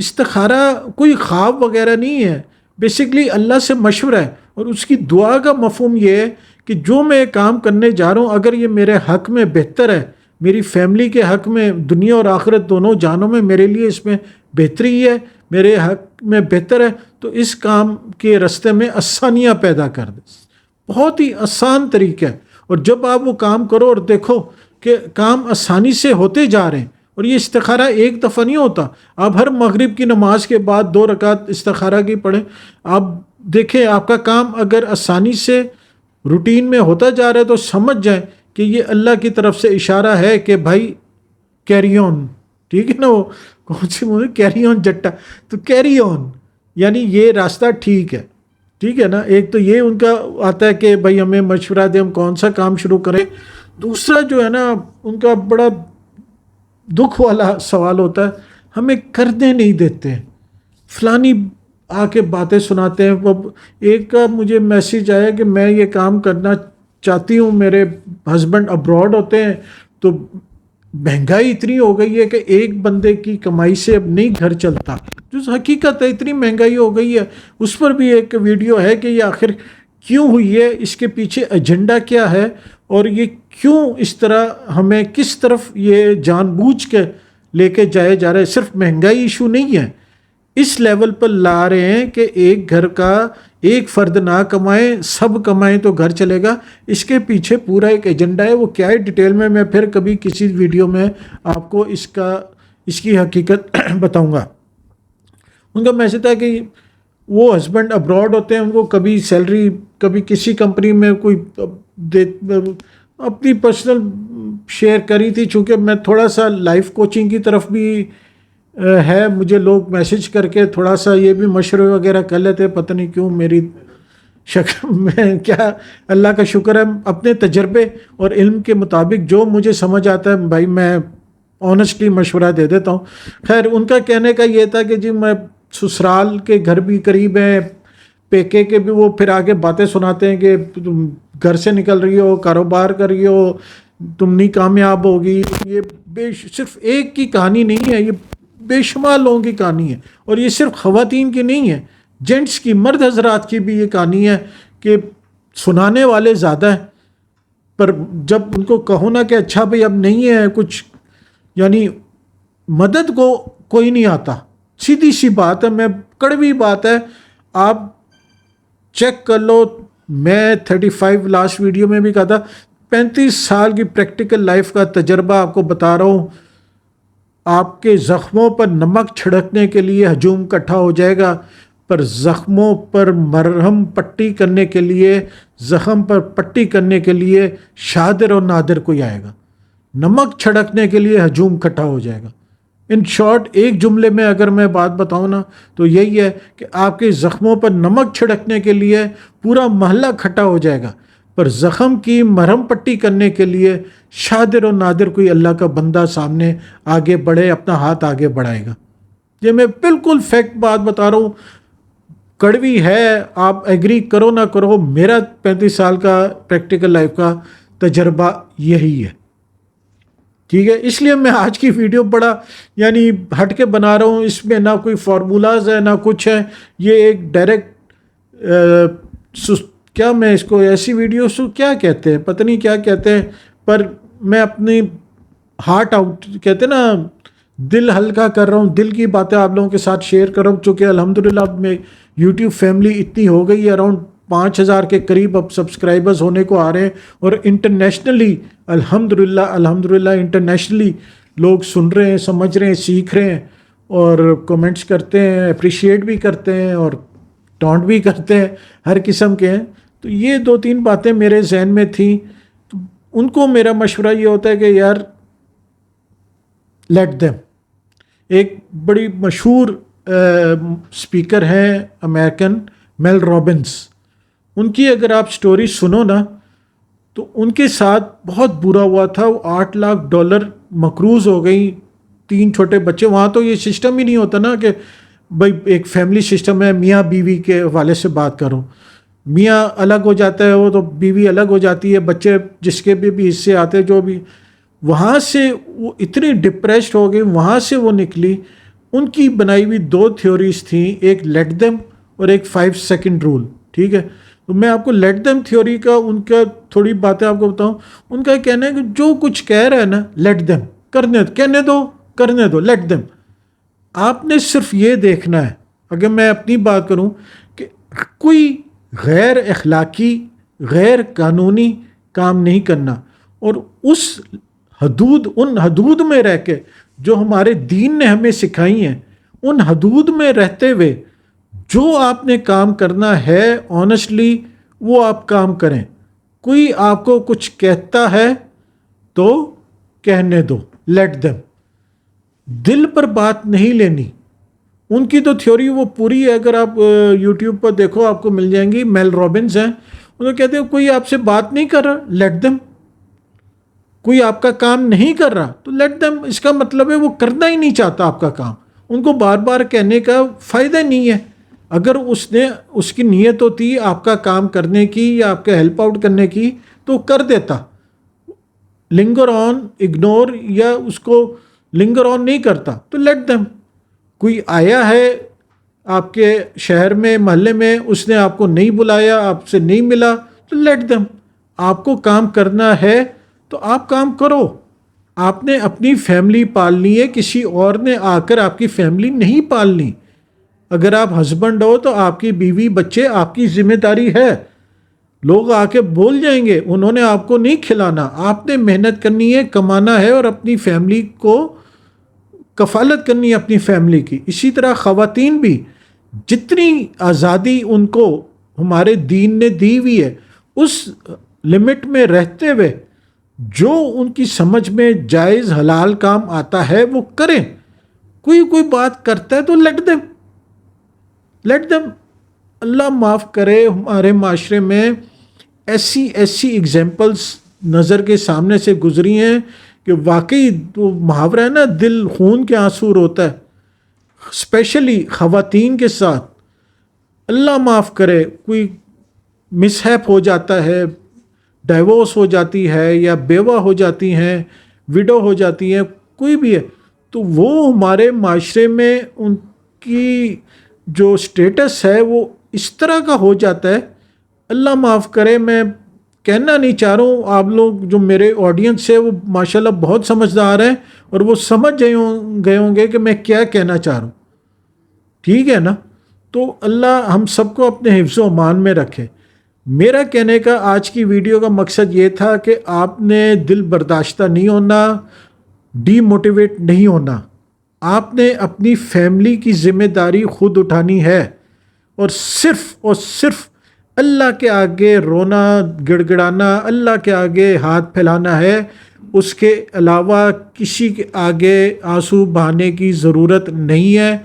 استخارہ کوئی خواب وغیرہ نہیں ہے، بیسکلی اللہ سے مشورہ ہے، اور اس کی دعا کا مفہوم یہ ہے کہ جو میں کام کرنے جا رہا ہوں اگر یہ میرے حق میں بہتر ہے، میری فیملی کے حق میں، دنیا اور آخرت دونوں جانوں میں میرے لیے اس میں بہتری ہے، میرے حق میں بہتر ہے، تو اس کام کے راستے میں آسانیاں پیدا کر دے. بہت ہی آسان طریقہ ہے. اور جب آپ وہ کام کرو اور دیکھو کہ کام آسانی سے ہوتے جا رہے ہیں، اور یہ استخارہ ایک دفعہ نہیں ہوتا. آپ ہر مغرب کی نماز کے بعد 2 رکعت استخارہ کی پڑھیں، آپ دیکھیں آپ کا کام اگر آسانی سے روٹین میں ہوتا جا رہا ہے تو سمجھ جائیں کہ یہ اللہ کی طرف سے اشارہ ہے کہ بھائی کیری آن. ٹھیک ہے نا، وہ کون سی مووی، کیری آن جٹا، تو کیری آن یعنی یہ راستہ ٹھیک ہے. ٹھیک ہے نا. ایک تو یہ ان کا آتا ہے کہ بھائی ہمیں مشورہ دیں ہم کون سا کام شروع کریں. دوسرا جو ہے نا ان کا بڑا دکھ والا سوال ہوتا ہے، ہمیں کرنے نہیں دیتے، فلانی آ کے باتیں سناتے ہیں. اب ایک کا مجھے میسیج آیا کہ میں یہ کام کرنا چاہتی ہوں، میرے ہسبینڈ ابراڈ ہوتے ہیں، تو مہنگائی اتنی ہو گئی ہے کہ ایک بندے کی کمائی سے اب نہیں گھر چلتا. جو حقیقت ہے اتنی مہنگائی ہو گئی ہے. اس پر بھی ایک ویڈیو ہے کہ یہ آخر کیوں ہوئی ہے، اس کے پیچھے ایجنڈا کیا ہے، اور یہ کیوں اس طرح ہمیں کس طرف یہ جان بوجھ کے لے کے جائے جا رہے ہیں. صرف مہنگائی ایشو نہیں ہے، اس لیول پر لا رہے ہیں کہ ایک گھر کا ایک فرد نہ کمائے سب کمائیں تو گھر چلے گا. اس کے پیچھے پورا ایک ایجنڈا ہے. وہ کیا ہے ڈیٹیل میں پھر کبھی کسی ویڈیو میں آپ کو اس کی حقیقت بتاؤں گا. ان کا میسج تھا کہ وہ ہسبینڈ ابراڈ ہوتے ہیں، ان کو کبھی سیلری کبھی کسی کمپنی میں کوئی اپنی پرسنل شیئر کری تھی. چونکہ میں تھوڑا سا لائف کوچنگ کی طرف بھی ہے، مجھے لوگ میسج کر کے تھوڑا سا یہ بھی مشورے وغیرہ کر لیتے. پتہ نہیں کیوں میری میں کیا، اللہ کا شکر ہے اپنے تجربے اور علم کے مطابق جو مجھے سمجھ آتا ہے بھائی میں آنیسٹلی مشورہ دے دیتا ہوں. خیر ان کا کہنے کا یہ تھا کہ جی میں سسرال کے گھر بھی قریب ہیں، پیکے کے بھی، وہ پھر آگے باتیں سناتے ہیں کہ تم گھر سے نکل رہی ہو، کاروبار کر رہی ہو، تم نہیں کامیاب ہوگی. یہ صرف ایک کی کہانی نہیں ہے، یہ بے شمار لوگوں کی کہانی ہے. اور یہ صرف خواتین کی نہیں ہے، جینٹس کی، مرد حضرات کی بھی یہ کہانی ہے کہ سنانے والے زیادہ ہیں، پر جب ان کو کہو نا کہ اچھا بھائی اب نہیں ہے کچھ، یعنی مدد کو کوئی نہیں آتا. سیدھی سی بات ہے، کڑوی بات ہے. آپ چیک کر لو، میں 35 لاسٹ ویڈیو میں بھی کہا تھا، 35 سال کی پریکٹیکل لائف کا تجربہ آپ کو بتا رہا ہوں. آپ کے زخموں پر نمک چھڑکنے کے لیے ہجوم اکٹھا ہو جائے گا، پر زخموں پر مرہم پٹی کرنے کے لیے، زخم پر پٹی کرنے کے لیے شادر اور نادر کوئی آئے گا. نمک چھڑکنے کے لیے ہجوم اکٹھا ہو جائے گا. ان شارٹ ایک جملے میں اگر میں بات بتاؤں نا تو یہی ہے کہ آپ کے زخموں پر نمک چھڑکنے کے لیے پورا محلہ کھٹا ہو جائے گا، پر زخم کی مرہم پٹی کرنے کے لیے شادر اور نادر کوئی اللہ کا بندہ سامنے آگے بڑھے، اپنا ہاتھ آگے بڑھائے گا. یہ میں بالکل فیکٹ بات بتا رہا ہوں، کڑوی ہے، آپ ایگری کرو نہ کرو، میرا 35 سال کا پریکٹیکل لائف کا تجربہ یہی ہے. ٹھیک ہے، اس لیے میں آج کی ویڈیو بڑا یعنی ہٹ کے بنا رہا ہوں. اس میں نہ کوئی فارمولاز ہے نہ کچھ ہے، یہ ایک ڈائریکٹ کیا میں اس کو ایسی ویڈیوز کیا کہتے ہیں، پتہ نہیں کیا کہتے ہیں، پر میں اپنی ہارٹ آؤٹ کہتے ہیں نا، دل ہلکا کر رہا ہوں، دل کی باتیں آپ لوگوں کے ساتھ شیئر کر رہا ہوں. چونکہ الحمدللہ اب میں یوٹیوب فیملی اتنی ہو گئی ہے، اراؤنڈ 5000 کے قریب اب سبسکرائبرز ہونے کو آ رہے ہیں، اور انٹرنیشنلی الحمدللہ انٹرنیشنلی لوگ سن رہے ہیں، سمجھ رہے ہیں، سیکھ رہے ہیں، اور کمنٹس کرتے ہیں، اپریشیٹ بھی کرتے ہیں اور ٹانٹ بھی کرتے ہیں، ہر قسم کے ہیں. تو یہ 2-3 باتیں میرے ذہن میں تھیں. تو ان کو میرا مشورہ یہ ہوتا ہے کہ یار لیٹ دیم. ایک بڑی مشہور اسپیکر ہیں امریکن، میل رابنس، ان کی اگر آپ سٹوری سنو نا تو ان کے ساتھ بہت برا ہوا تھا. وہ $8 لاکھ مقروض ہو گئی، 3 چھوٹے بچے. وہاں تو یہ سسٹم ہی نہیں ہوتا نا کہ بھائی ایک فیملی سسٹم ہے، میاں بیوی کے حوالے سے بات کروں، میاں الگ ہو جاتا ہے وہ تو بیوی الگ ہو جاتی ہے، بچے جس کے بھی حصے آتے جو بھی. وہاں سے وہ اتنی ڈپریسڈ ہو گئی، وہاں سے وہ نکلی. ان کی بنائی ہوئی 2 تھیوریز تھیں، ایک لیٹ دیم اور ایک 5 سیکنڈ رول. ٹھیک ہے، تو میں آپ کو لیٹ دیم تھیوری کا ان کا تھوڑی باتیں آپ کو بتاؤں. ان کا کہنا ہے کہ جو کچھ کہہ رہا ہے نا لیٹ دیم، کہنے دو کرنے دو، لیٹ دیم. آپ نے صرف یہ دیکھنا ہے، اگر میں اپنی بات کروں، کہ کوئی غیر اخلاقی غیر قانونی کام نہیں کرنا، اور ان حدود میں رہ کے جو ہمارے دین نے ہمیں سکھائی ہیں، ان حدود میں رہتے ہوئے جو آپ نے کام کرنا ہے آنیسٹلی وہ آپ کام کریں. کوئی آپ کو کچھ کہتا ہے تو کہنے دو، لیٹ دیم. دل پر بات نہیں لینی. ان کی تو تھیوری وہ پوری ہے، اگر آپ یوٹیوب پر دیکھو آپ کو مل جائیں گی. میل رابنز ہیں، انہوں کہتے ہیں کوئی آپ سے بات نہیں کر رہا، لیٹ دیم. کوئی آپ کا کام نہیں کر رہا تو لیٹ دیم. اس کا مطلب ہے وہ کرنا ہی نہیں چاہتا آپ کا کام. ان کو بار بار کہنے کا فائدہ نہیں ہے. اگر اس کی نیت ہوتی آپ کا کام کرنے کی یا آپ کا ہیلپ آؤٹ کرنے کی تو کر دیتا. لنگر آن، اگنور، یا اس کو لنگر آن نہیں کرتا تو لیٹ دیم. کوئی آیا ہے آپ کے شہر میں محلے میں، اس نے آپ کو نہیں بلایا، آپ سے نہیں ملا تو لیٹ دیم. آپ کو کام کرنا ہے تو آپ کام کرو. آپ نے اپنی فیملی پالنی ہے، کسی اور نے آ کر آپ کی فیملی نہیں پالنی. اگر آپ ہسبینڈ ہو تو آپ کی بیوی بچے آپ کی ذمہ داری ہے. لوگ آ کے بول جائیں گے انہوں نے آپ کو نہیں کھلانا. آپ نے محنت کرنی ہے، کمانا ہے، اور اپنی فیملی کو کفالت کرنی ہے اپنی فیملی کی. اسی طرح خواتین بھی جتنی آزادی ان کو ہمارے دین نے دی ہوئی ہے، اس لمٹ میں رہتے ہوئے جو ان کی سمجھ میں جائز حلال کام آتا ہے وہ کریں. کوئی بات کرتا ہے تو لیٹ دیم. اللہ معاف کرے، ہمارے معاشرے میں ایسی ایگزامپلس نظر کے سامنے سے گزری ہیں کہ واقعی وہ محاورہ ہے نا، دل خون کے آنسو روتا ہے. اسپیشلی خواتین کے ساتھ اللہ معاف کرے، کوئی مس ہیپ ہو جاتا ہے، ڈائیورس ہو جاتی ہے یا بیوہ ہو جاتی ہیں، وڈو ہو جاتی ہیں، کوئی بھی ہے، تو وہ ہمارے معاشرے میں ان کی جو سٹیٹس ہے وہ اس طرح کا ہو جاتا ہے. اللہ معاف کرے، میں کہنا نہیں چاہ رہا ہوں، آپ لوگ جو میرے آڈینس ہے وہ ماشاءاللہ بہت سمجھدار ہیں اور وہ سمجھ گئے ہوں گے کہ میں کیا کہنا چاہ رہا ہوں. ٹھیک ہے نا؟ تو اللہ ہم سب کو اپنے حفظ و امان میں رکھے. میرا کہنے کا آج کی ویڈیو کا مقصد یہ تھا کہ آپ نے دل برداشتہ نہیں ہونا، ڈی موٹیویٹ نہیں ہونا. آپ نے اپنی فیملی کی ذمہ داری خود اٹھانی ہے، اور صرف اللہ کے آگے رونا گڑ گڑانا، اللہ کے آگے ہاتھ پھیلانا ہے. اس کے علاوہ کسی کے آگے آنسو بہانے کی ضرورت نہیں ہے.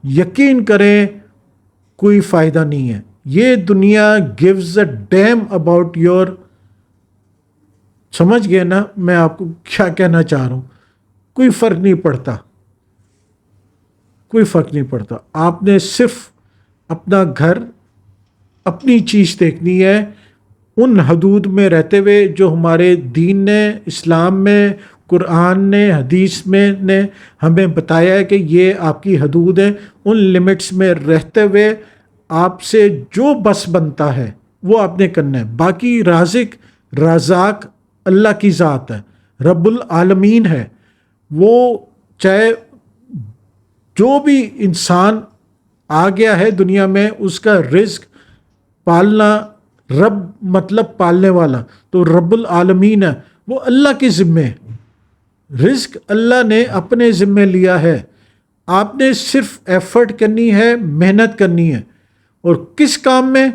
یقین کریں کوئی فائدہ نہیں ہے. یہ دنیا gives a damn about your، سمجھ گئے نا میں آپ کو کیا کہنا چاہ رہا ہوں؟ کوئی فرق نہیں پڑتا. آپ نے صرف اپنا گھر، اپنی چیز دیکھنی ہے، ان حدود میں رہتے ہوئے جو ہمارے دین نے، اسلام میں، قرآن نے، حدیث میں نے ہمیں بتایا ہے کہ یہ آپ کی حدود ہیں. ان لمٹس میں رہتے ہوئے آپ سے جو بس بنتا ہے وہ آپ نے کرنا ہے. باقی رازق اللہ کی ذات ہے، رب العالمین ہے. وہ چاہے جو بھی انسان آ گیا ہے دنیا میں، اس کا رزق پالنا، رب مطلب پالنے والا، تو رب العالمین ہے، وہ اللہ کے ذمے ہے. رزق اللہ نے اپنے ذمے لیا ہے. آپ نے صرف ایفرٹ کرنی ہے، محنت کرنی ہے. اور کس کام میں،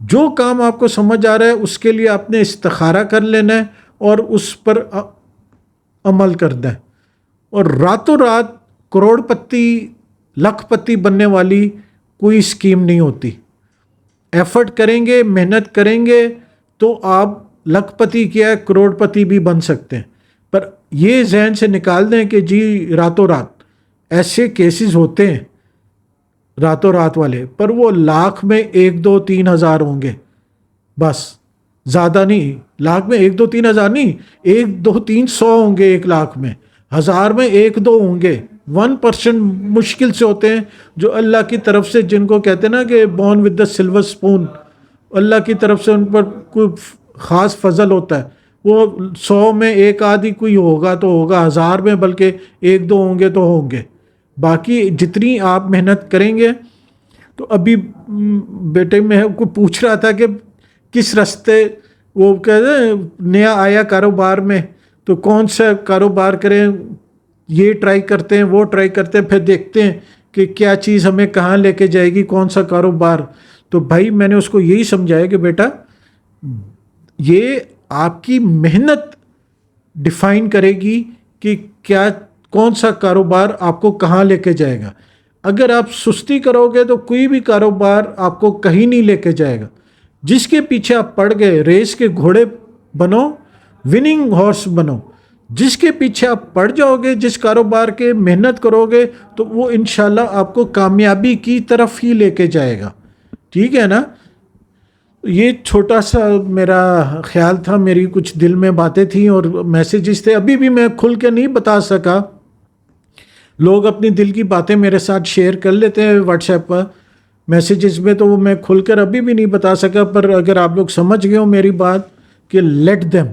جو کام آپ کو سمجھ آ رہا ہے اس کے لیے آپ نے استخارہ کر لینا ہے اور اس پر عمل کرنا ہے. اور راتوں رات کروڑ پتی، لاکھ پتی بننے والی کوئی اسکیم نہیں ہوتی. ایفرٹ کریں گے، محنت کریں گے تو آپ لاکھ پتی کیا کروڑ پتی بھی بن سکتے ہیں. پر یہ ذہن سے نکال دیں کہ جی راتوں رات، ایسے کیسز ہوتے ہیں راتوں رات والے، پر وہ لاکھ میں 1 2 3 ہزار ہوں گے بس، زیادہ نہیں. لاکھ میں 1 2 3 ہزار نہیں، 1 2 3 100 ہوں گے 1 لاکھ میں، 1000 میں 1 2 ہوں گے 1% مشکل سے ہوتے ہیں جو اللہ کی طرف سے، جن کو کہتے ہیں نا کہ born with the silver spoon, اللہ کی طرف سے ان پر کوئی خاص فضل ہوتا ہے. وہ 100 میں ایک آدھی کوئی ہوگا تو ہوگا، 1000 میں بلکہ 1-2 ہوں گے تو ہوں گے. باقی جتنی آپ محنت کریں گے. تو ابھی بیٹے میں کو پوچھ رہا تھا کہ کس راستے، وہ کہتے ہیں نیا آیا کاروبار میں تو کون سا کاروبار کریں، یہ ٹرائی کرتے ہیں وہ ٹرائی کرتے ہیں، پھر دیکھتے ہیں کہ کیا چیز ہمیں کہاں لے کے جائے گی، کون سا کاروبار. تو بھائی میں نے اس کو یہی سمجھایا کہ بیٹا یہ آپ کی محنت ڈیفائن کرے گی کہ کیا کون سا کاروبار آپ کو کہاں لے کے جائے گا. اگر آپ سستی کرو گے تو کوئی بھی کاروبار آپ کو کہیں نہیں لے کے جائے گا. جس کے پیچھے آپ پڑ گئے، ریس کے گھوڑے بنو، وننگ ہارس بنو. جس کے پیچھے آپ پڑ جاؤ گے، جس کاروبار کے محنت کرو گے تو وہ انشاءاللہ آپ کو کامیابی کی طرف ہی لے کے جائے گا. ٹھیک ہے نا؟ یہ چھوٹا سا میرا خیال تھا، میری کچھ دل میں باتیں تھیں اور میسیجز تھے. ابھی بھی میں کھل کے نہیں بتا سکا. لوگ اپنی دل کی باتیں میرے ساتھ شیئر کر لیتے ہیں واٹس ایپ پر میسیجز میں، تو وہ میں کھل کر ابھی بھی نہیں بتا سکا. پر اگر آپ لوگ سمجھ گئے ہو میری بات کہ لیٹ دیم،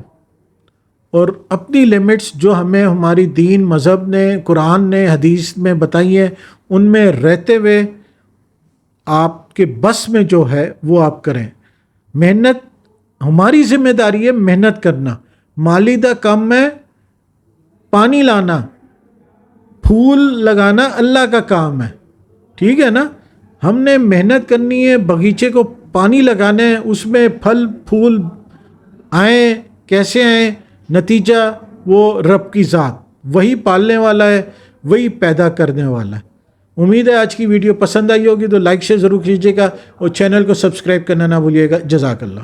اور اپنی لیمٹس جو ہمیں ہماری دین، مذہب نے، قرآن نے، حدیث میں بتائی ہیں، ان میں رہتے ہوئے آپ کے بس میں جو ہے وہ آپ کریں. محنت ہماری ذمہ داری ہے، محنت کرنا. مالی دا کام ہے، پانی لانا، پھول لگانا اللہ کا کام ہے. ٹھیک ہے نا؟ ہم نے محنت کرنی ہے، باغیچے کو پانی لگانا ہے، اس میں پھل پھول آئیں کیسے آئیں، نتیجہ وہ رب کی ذات، وہی پالنے والا ہے، وہی پیدا کرنے والا ہے. امید ہے آج کی ویڈیو پسند آئی ہوگی تو لائک شیئر ضرور کیجیے گا اور چینل کو سبسکرائب کرنا نہ بھولیے گا. جزاک اللہ.